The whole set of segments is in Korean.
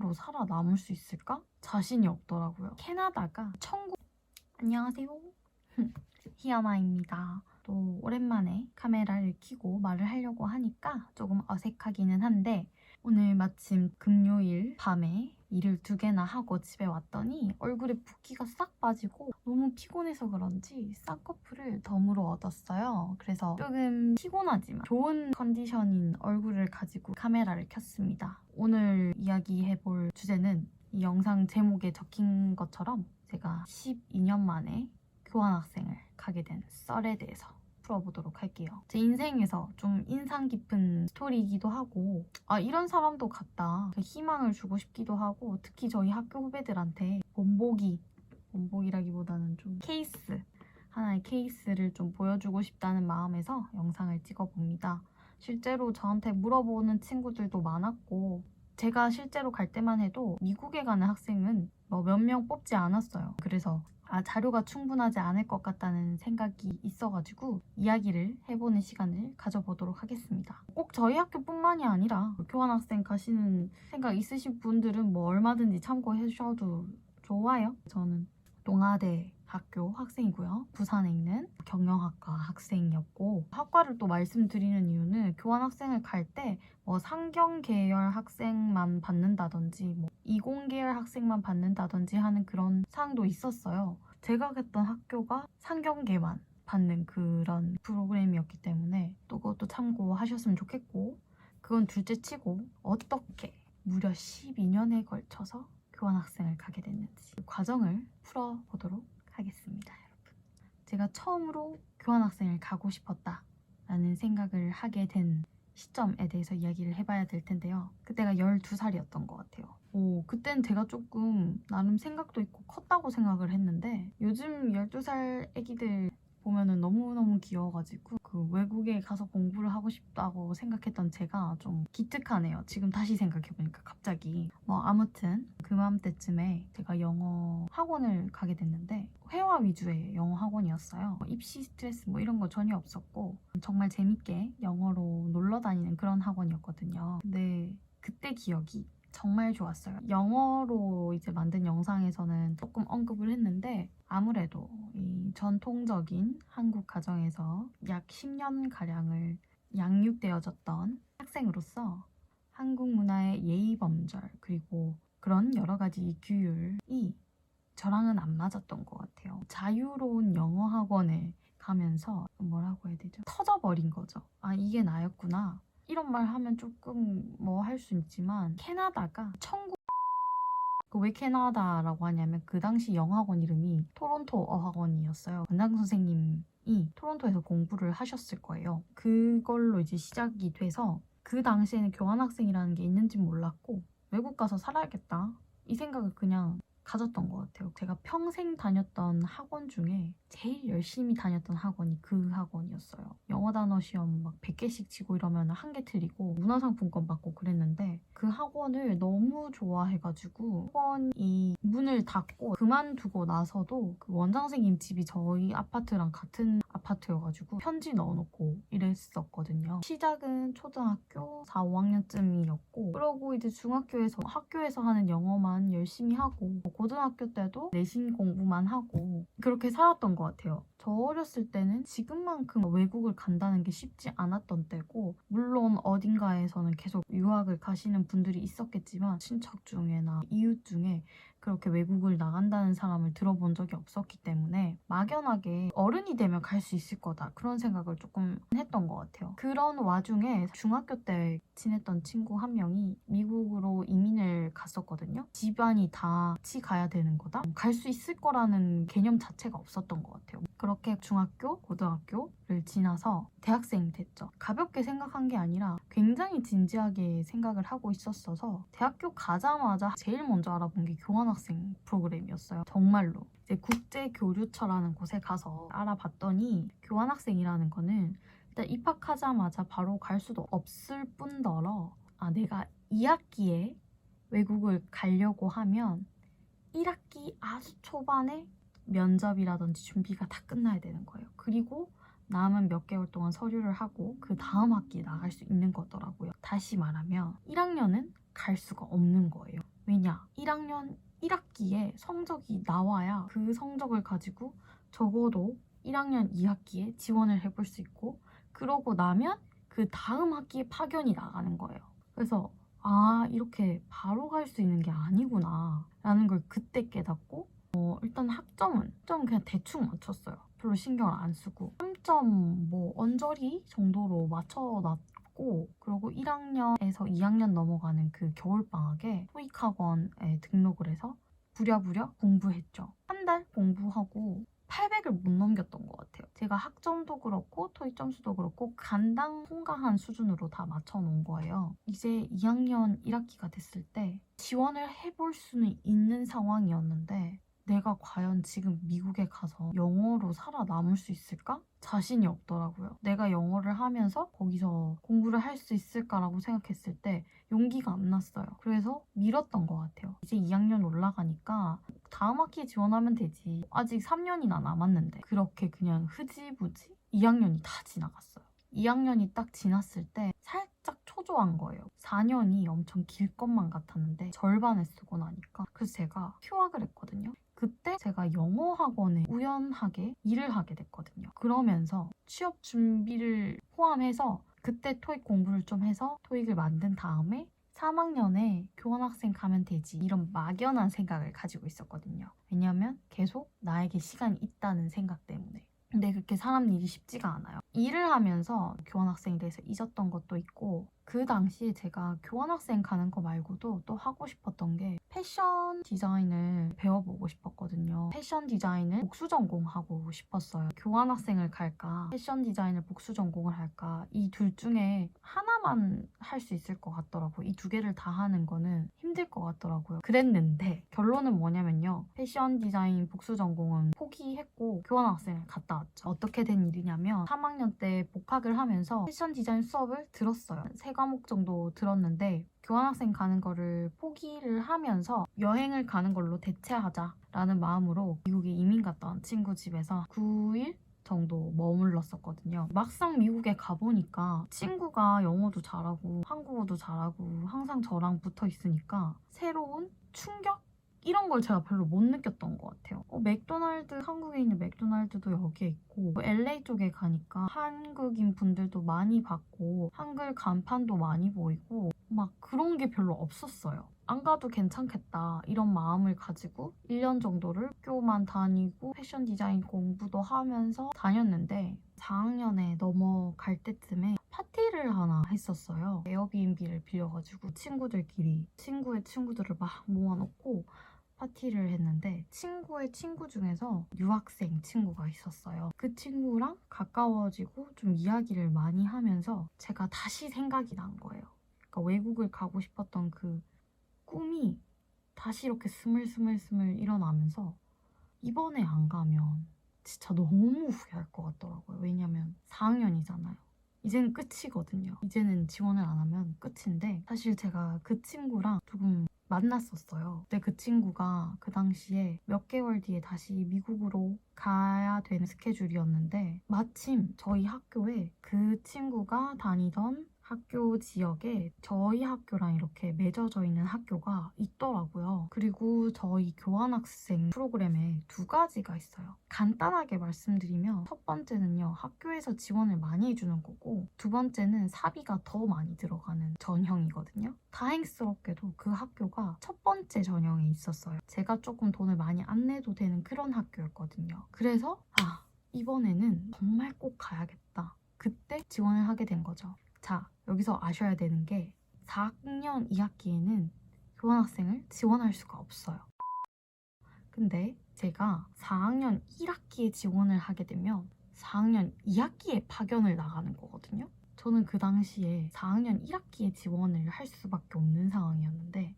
이대로 살아남을 수 있을까? 자신이 없더라고요. 캐나다가 안녕하세요. 희연아입니다. 또 오랜만에 카메라를 켜고 말을 하려고 하니까 조금 어색하기는 한데 오늘 마침 금요일 밤에 일을 2개나 하고 집에 왔더니 얼굴에 붓기가 싹 빠지고 너무 피곤해서 그런지 쌍꺼풀을 덤으로 얻었어요. 그래서 조금 피곤하지만 좋은 컨디션인 얼굴을 가지고 카메라를 켰습니다. 오늘 이야기해볼 주제는 이 영상 제목에 적힌 것처럼 제가 12년 만에 교환학생을 가게 된 썰에 대해서 풀어보도록 할게요. 제 인생에서 좀 인상 깊은 스토리이기도 하고 이런 사람도 같다. 희망을 주고 싶기도 하고 특히 저희 학교 후배들한테 본보기라기보다는 좀 하나의 케이스를 좀 보여주고 싶다는 마음에서 영상을 찍어봅니다. 실제로 저한테 물어보는 친구들도 많았고 제가 실제로 갈 때만 해도 미국에 가는 학생은 몇 명 뽑지 않았어요. 그래서 자료가 충분하지 않을 것 같다는 생각이 있어가지고 이야기를 해보는 시간을 가져보도록 하겠습니다. 꼭 저희 학교뿐만이 아니라 교환학생 가시는 생각 있으신 분들은 얼마든지 참고해 주셔도 좋아요. 저는 동아대 학교 학생이고요. 부산에 있는 경영학과 학생이었고 학과를 또 말씀드리는 이유는 교환학생을 갈 때 상경 계열 학생만 받는다든지 이공 계열 학생만 받는다든지 하는 그런 사항도 있었어요. 제가 갔던 학교가 상경계만 받는 그런 프로그램이었기 때문에 또 그것도 참고하셨으면 좋겠고 그건 둘째치고 어떻게 무려 12년에 걸쳐서 교환학생을 가게 됐는지 그 과정을 풀어보도록 하겠습니다. 여러분, 제가 처음으로 교환학생을 가고 싶었다라는 생각을 하게 된 시점에 대해서 이야기를 해봐야 될 텐데요. 그때가 12살이었던 것 같아요. 그땐 제가 조금 나름 생각도 있고 컸다고 생각을 했는데 요즘 12살 애기들 보면은 너무너무 귀여워가지고 그 외국에 가서 공부를 하고 싶다고 생각했던 제가 좀 기특하네요. 지금 다시 생각해보니까 갑자기. 아무튼 그맘때쯤에 제가 영어 학원을 가게 됐는데 회화 위주의 영어 학원이었어요. 입시 스트레스 이런 거 전혀 없었고 정말 재밌게 영어로 놀러 다니는 그런 학원이었거든요. 근데 그때 기억이 정말 좋았어요. 영어로 이제 만든 영상에서는 조금 언급을 했는데 아무래도 이 전통적인 한국 가정에서 약 10년가량을 양육되어졌던 학생으로서 한국 문화의 예의범절 그리고 그런 여러 가지 규율이 저랑은 안 맞았던 것 같아요. 자유로운 영어 학원에 가면서 뭐라고 해야 되죠? 터져버린 거죠. 이게 나였구나. 이런 말 하면 조금 할 수 있지만 캐나다가 왜 캐나다라고 하냐면 그 당시 영어학원 이름이 토론토 어학원이었어요. 원장 선생님이 토론토에서 공부를 하셨을 거예요. 그걸로 이제 시작이 돼서 그 당시에는 교환학생이라는 게 있는지 몰랐고 외국 가서 살아야겠다 이 생각을 그냥 가졌던 것 같아요. 제가 평생 다녔던 학원 중에 제일 열심히 다녔던 학원이 그 학원이었어요. 영어 단어 시험 100개씩 치고 이러면 1개 틀리고 문화상품권 받고 그랬는데 그 학원을 너무 좋아해가지고 학원이 문을 닫고 그만두고 나서도 그 원장 선생님 집이 저희 아파트랑 같은 아파트여가지고 편지 넣어놓고 이랬었거든요. 시작은 초등학교 4, 5학년쯤이었고 그러고 이제 중학교에서 학교에서 하는 영어만 열심히 하고 고등학교 때도 내신 공부만 하고 그렇게 살았던 것 같아요. 저 어렸을 때는 지금만큼 외국을 간다는 게 쉽지 않았던 때고 물론 어딘가에서는 계속 유학을 가시는 분들이 있었겠지만 친척 중에나 이웃 중에 그렇게 외국을 나간다는 사람을 들어본 적이 없었기 때문에 막연하게 어른이 되면 갈 수 있을 거다 그런 생각을 조금 했던 것 같아요. 그런 와중에 중학교 때 친했던 친구 한 명이 미국으로 이민을 갔었거든요. 집안이 다 같이 가야 되는 거다? 갈 수 있을 거라는 개념 자체가 없었던 것 같아요. 그렇게 중학교, 고등학교를 지나서 대학생이 됐죠. 가볍게 생각한 게 아니라 굉장히 진지하게 생각을 하고 있었어서 대학교 가자마자 제일 먼저 알아본 게 교환학생 프로그램이었어요. 정말로. 이제 국제교류처라는 곳에 가서 알아봤더니 교환학생이라는 거는 일단 입학하자마자 바로 갈 수도 없을 뿐더러 내가 2학기에 외국을 가려고 하면 1학기 아주 초반에 면접이라든지 준비가 다 끝나야 되는 거예요. 그리고 남은 몇 개월 동안 서류를 하고 그 다음 학기에 나갈 수 있는 거더라고요. 다시 말하면 1학년은 갈 수가 없는 거예요. 왜냐? 1학년 1학기에 성적이 나와야 그 성적을 가지고 적어도 1학년 2학기에 지원을 해볼 수 있고 그러고 나면 그 다음 학기에 파견이 나가는 거예요. 그래서 이렇게 바로 갈 수 있는 게 아니구나 라는 걸 그때 깨닫고 일단 학점은 좀 그냥 대충 맞췄어요. 별로 신경을 안 쓰고 3점 뭐 언저리 정도로 맞춰놨고 그리고 1학년에서 2학년 넘어가는 그 겨울방학에 토익 학원에 등록을 해서 부랴부랴 공부했죠. 한 달 공부하고 800을 못 넘겼던 것 같아요. 제가 학점도 그렇고 토익 점수도 그렇고 간당 통과한 수준으로 다 맞춰놓은 거예요. 이제 2학년 1학기가 됐을 때 지원을 해볼 수는 있는 상황이었는데 내가 과연 지금 미국에 가서 영어로 살아남을 수 있을까? 자신이 없더라고요. 내가 영어를 하면서 거기서 공부를 할 수 있을까라고 생각했을 때 용기가 안 났어요. 그래서 미뤘던 것 같아요. 이제 2학년 올라가니까 다음 학기에 지원하면 되지. 아직 3년이나 남았는데 그렇게 그냥 흐지부지 2학년이 다 지나갔어요. 2학년이 딱 지났을 때 살짝 초조한 거예요. 4년이 엄청 길 것만 같았는데 절반을 쓰고 나니까 그래서 제가 휴학을 했거든요. 그때 제가 영어 학원에 우연하게 일을 하게 됐거든요. 그러면서 취업 준비를 포함해서 그때 토익 공부를 좀 해서 토익을 만든 다음에 3학년에 교환학생 가면 되지 이런 막연한 생각을 가지고 있었거든요. 왜냐면 계속 나에게 시간이 있다는 생각 때문에. 근데 그렇게 사람 일이 쉽지가 않아요. 일을 하면서 교환학생에 대해서 잊었던 것도 있고 그 당시에 제가 교환학생 가는 거 말고도 또 하고 싶었던 게 패션 디자인을 배워보고 싶었거든요. 패션 디자인을 복수 전공하고 싶었어요. 교환학생을 갈까 패션 디자인을 복수 전공을 할까 이 둘 중에 하나만 할 수 있을 것 같더라고요. 이 두 개를 다 하는 거는 힘들 것 같더라고요. 그랬는데 결론은 뭐냐면요. 패션 디자인 복수 전공은 포기했고 교환학생을 갔다 왔죠. 어떻게 된 일이냐면 3학년 때 복학을 하면서 패션 디자인 수업을 들었어요. 3과목 정도 들었는데 교환학생 가는 거를 포기를 하면서 여행을 가는 걸로 대체하자라는 마음으로 미국에 이민 갔다 온 친구 집에서 9일 정도 머물렀었거든요. 막상 미국에 가보니까 친구가 영어도 잘하고 한국어도 잘하고 항상 저랑 붙어 있으니까 새로운 충격? 이런 걸 제가 별로 못 느꼈던 것 같아요. 맥도날드, 한국에 있는 맥도날드도 여기에 있고 LA 쪽에 가니까 한국인 분들도 많이 봤고 한글 간판도 많이 보이고 막 그런 게 별로 없었어요. 안 가도 괜찮겠다 이런 마음을 가지고 1년 정도를 학교만 다니고 패션 디자인 공부도 하면서 다녔는데 4학년에 넘어갈 때쯤에 파티를 하나 했었어요. 에어비앤비를 빌려가지고 친구들끼리 친구의 친구들을 막 모아놓고 파티를 했는데 친구의 친구 중에서 유학생 친구가 있었어요. 그 친구랑 가까워지고 좀 이야기를 많이 하면서 제가 다시 생각이 난 거예요. 그러니까 외국을 가고 싶었던 그 꿈이 다시 이렇게 스물스물 일어나면서 이번에 안 가면 진짜 너무 후회할 것 같더라고요. 왜냐면 4학년이잖아요. 이제는 끝이거든요. 이제는 지원을 안 하면 끝인데 사실 제가 그 친구랑 조금 만났었어요. 근데 그 친구가 그 당시에 몇 개월 뒤에 다시 미국으로 가야 되는 스케줄이었는데 마침 저희 학교에 그 친구가 다니던 학교 지역에 저희 학교랑 이렇게 맺어져 있는 학교가 있더라고요. 그리고 저희 교환학생 프로그램에 2가지가 있어요. 간단하게 말씀드리면 첫 번째는요. 학교에서 지원을 많이 해주는 거고 두 번째는 사비가 더 많이 들어가는 전형이거든요. 다행스럽게도 그 학교가 첫 번째 전형에 있었어요. 제가 조금 돈을 많이 안 내도 되는 그런 학교였거든요. 그래서 이번에는 정말 꼭 가야겠다. 그때 지원을 하게 된 거죠. 자, 여기서 아셔야 되는 게 4학년 2학기에는 교환학생을 지원할 수가 없어요. 근데 제가 4학년 1학기에 지원을 하게 되면 4학년 2학기에 파견을 나가는 거거든요. 저는 그 당시에 4학년 1학기에 지원을 할 수밖에 없는 상황이었는데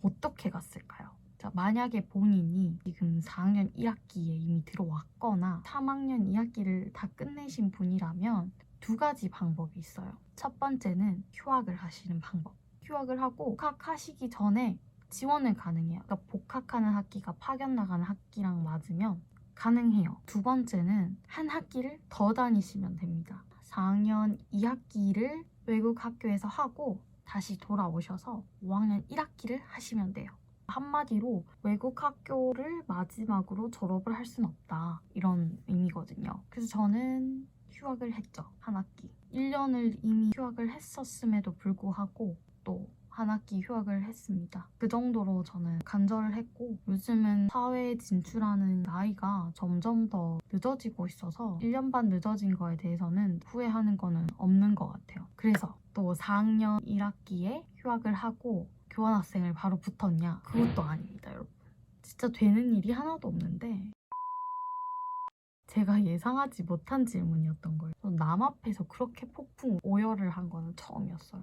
어떻게 갔을까요? 자, 만약에 본인이 지금 4학년 1학기에 이미 들어왔거나 3학년 2학기를 다 끝내신 분이라면 2가지 방법이 있어요. 첫 번째는 휴학을 하시는 방법. 휴학을 하고 복학하시기 전에 지원을 가능해요. 그러니까 복학하는 학기가 파견 나가는 학기랑 맞으면 가능해요. 두 번째는 한 학기를 더 다니시면 됩니다. 4학년 2학기를 외국 학교에서 하고 다시 돌아오셔서 5학년 1학기를 하시면 돼요. 한마디로 외국 학교를 마지막으로 졸업을 할 순 없다. 이런 의미거든요. 그래서 저는 휴학을 했죠. 한 학기. 1년을 이미 휴학을 했었음에도 불구하고 또 한 학기 휴학을 했습니다. 그 정도로 저는 간절했고 요즘은 사회에 진출하는 나이가 점점 더 늦어지고 있어서 1년 반 늦어진 거에 대해서는 후회하는 거는 없는 것 같아요. 그래서 또 4학년 1학기에 휴학을 하고 교환학생을 바로 붙었냐? 그것도 아닙니다, 여러분. 진짜 되는 일이 하나도 없는데 제가 예상하지 못한 질문이었던 거예요. 남 앞에서 그렇게 폭풍 오열을 한 거는 처음이었어요.